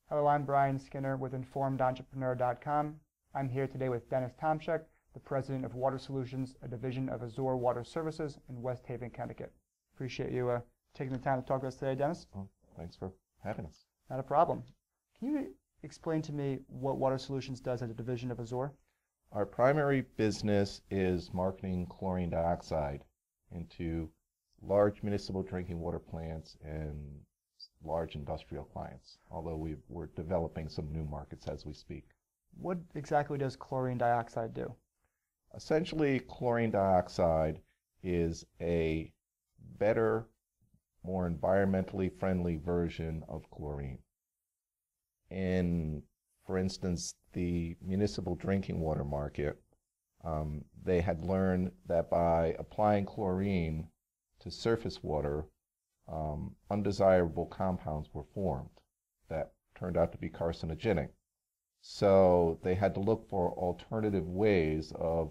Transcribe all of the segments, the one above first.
Hello, I'm Brian Skinner with InformedEntrepreneur.com. I'm here today with Dennis Tomczyk, the president of Water Solutions, a division of Azure Water Services in West Haven, Connecticut. Appreciate you taking the time to talk to us today, Dennis. Well, thanks for having us. Not a problem. Can you explain to me what Water Solutions does as a division of Azure? Our primary business is marketing chlorine dioxide into large municipal drinking water plants and large industrial clients, although we're developing some new markets as we speak. What exactly does chlorine dioxide do? Essentially, chlorine dioxide is a better, more environmentally friendly version of chlorine. For instance, the municipal drinking water market, they had learned that by applying chlorine to surface water, undesirable compounds were formed that turned out to be carcinogenic. So they had to look for alternative ways of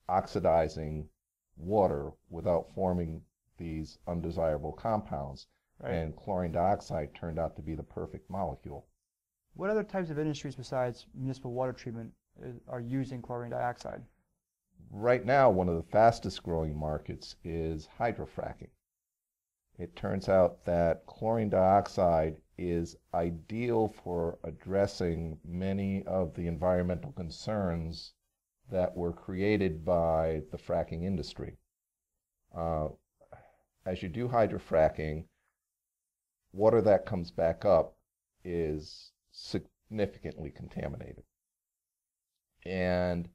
oxidizing water without forming these undesirable compounds. Right. And chlorine dioxide turned out to be the perfect molecule. What other types of industries besides municipal water treatment are using chlorine dioxide? Right now, one of the fastest growing markets is hydrofracking. It turns out that chlorine dioxide is ideal for addressing many of the environmental concerns that were created by the fracking industry. As you do hydrofracking, water that comes back up is significantly contaminated. And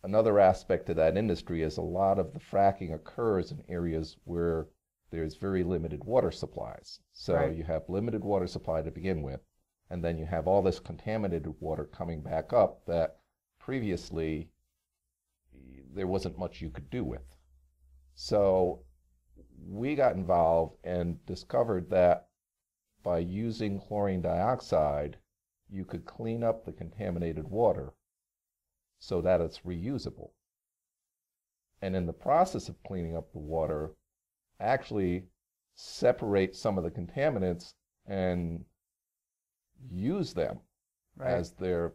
another aspect of that industry is a lot of the fracking occurs in areas where there's very limited water supplies. So Right. You have limited water supply to begin with, and then you have all this contaminated water coming back up that previously there wasn't much you could do with. So we got involved and discovered that by using chlorine dioxide, you could clean up the contaminated water so that it's reusable. And in the process of cleaning up the water, actually separate some of the contaminants and use them as their,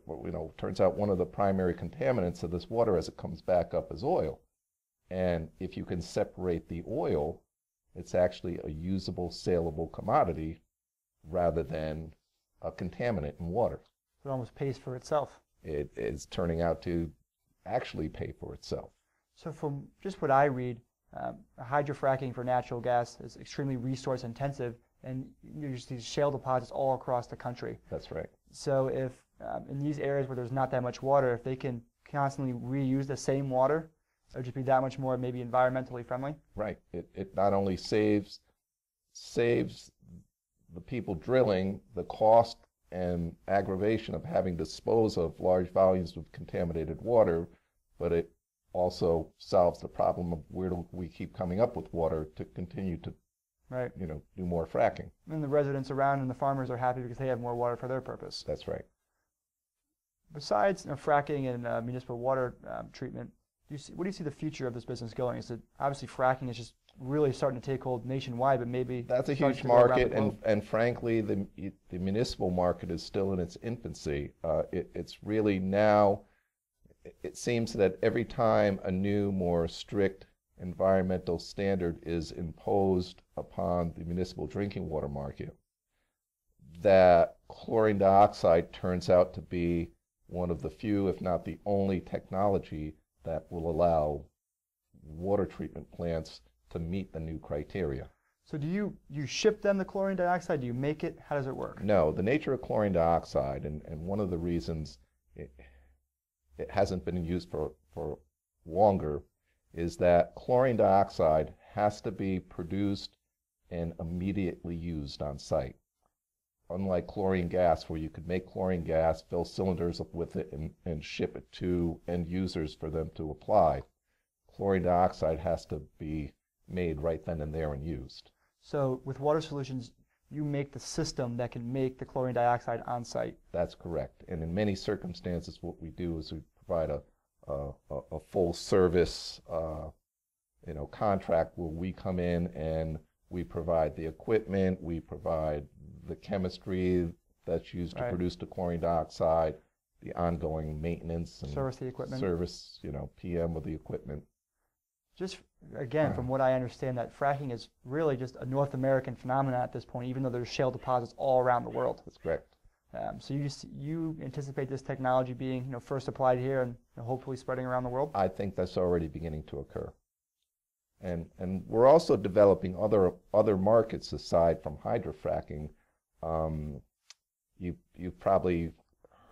turns out one of the primary contaminants of this water as it comes back up is oil. And if you can separate the oil, it's actually a usable, saleable commodity rather than a contaminant in water. So it almost pays for itself. It is turning out to actually pay for itself. So from just what I read, hydrofracking for natural gas is extremely resource intensive, and there's these shale deposits all across the country. That's right. So if in these areas where there's not that much water, if they can constantly reuse the same water, it would just be that much more maybe environmentally friendly. Right. It not only saves the people drilling the cost and aggravation of having to dispose of large volumes of contaminated water, but it also solves the problem of where do we keep coming up with water to continue to do more fracking. And the residents around and the farmers are happy because they have more water for their purpose. That's right. Besides fracking and municipal water treatment, what do you see the future of this business going? Is it obviously fracking is just really starting to take hold nationwide, but maybe that's a huge market, and frankly, the municipal market is still in its infancy. It's really now. It seems that every time a new, more strict environmental standard is imposed upon the municipal drinking water market, that chlorine dioxide turns out to be one of the few, if not the only, technology that will allow water treatment plants to meet the new criteria. So do you ship them the chlorine dioxide? Do you make it? How does it work? No, the nature of chlorine dioxide, and one of the reasons it hasn't been used for longer, is that chlorine dioxide has to be produced and immediately used on site. Unlike chlorine gas, where you could make chlorine gas, fill cylinders up with it, and ship it to end users for them to apply, chlorine dioxide has to be made right then and there and used. So with Water Solutions, you make the system that can make the chlorine dioxide on site. That's correct. And in many circumstances, what we do is we provide a full service contract where we come in and we provide the equipment, we provide the chemistry, that's used to Right. produce the chlorine dioxide, the ongoing maintenance and Service the equipment. service, PM with the equipment. Just again, from what I understand, that fracking is really just a North American phenomenon at this point, even though there's shale deposits all around the world. That's correct. So you anticipate this technology being first applied here and hopefully spreading around the world? I think that's already beginning to occur. And we're also developing other markets aside from hydrofracking. You've probably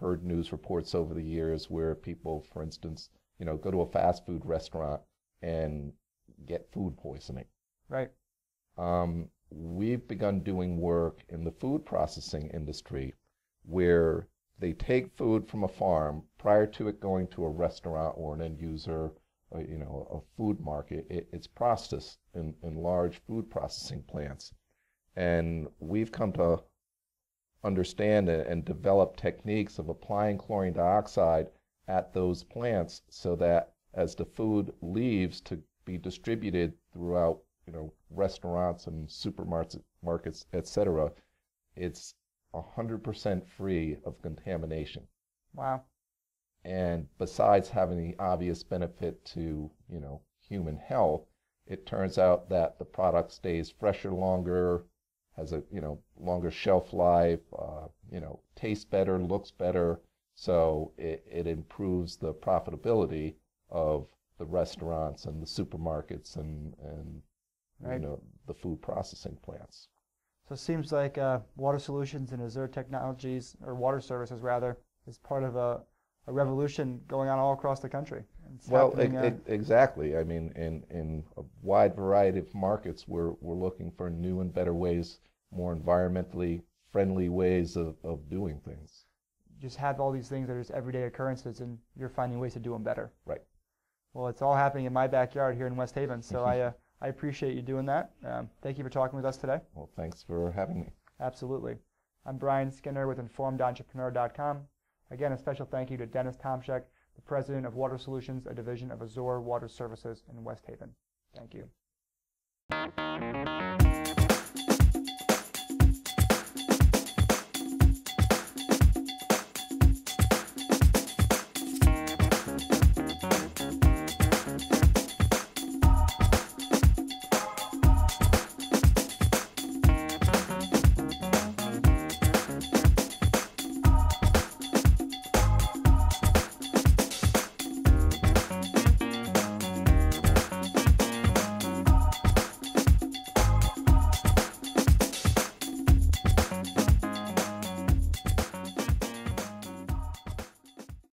heard news reports over the years where people, for instance, go to a fast food restaurant and get food poisoning. Right. We've begun doing work in the food processing industry where they take food from a farm prior to it going to a restaurant or an end user, a food market. It's processed in large food processing plants. And we've come to understand and develop techniques of applying chlorine dioxide at those plants so that as the food leaves to be distributed throughout, restaurants and supermarkets, etc., it's 100% free of contamination. Wow. And besides having the obvious benefit to, human health, it turns out that the product stays fresher longer, has a, longer shelf life, tastes better, looks better. So it improves the profitability of the restaurants and the supermarkets and Right. The food processing plants. So it seems like Water Solutions and Azure Technologies, or Water Services rather, is part of a revolution going on all across the country. It's Exactly. I mean, in a wide variety of markets, we're looking for new and better ways, more environmentally friendly ways of doing things. You just have all these things that are just everyday occurrences, and you're finding ways to do them better. Right. Well, it's all happening in my backyard here in West Haven, so I appreciate you doing that. Thank you for talking with us today. Well, thanks for having me. Absolutely. I'm Brian Skinner with InformedEntrepreneur.com. Again, a special thank you to Dennis Tomczyk, the president of Water Solutions, a division of Azure Water Services in West Haven. Thank you.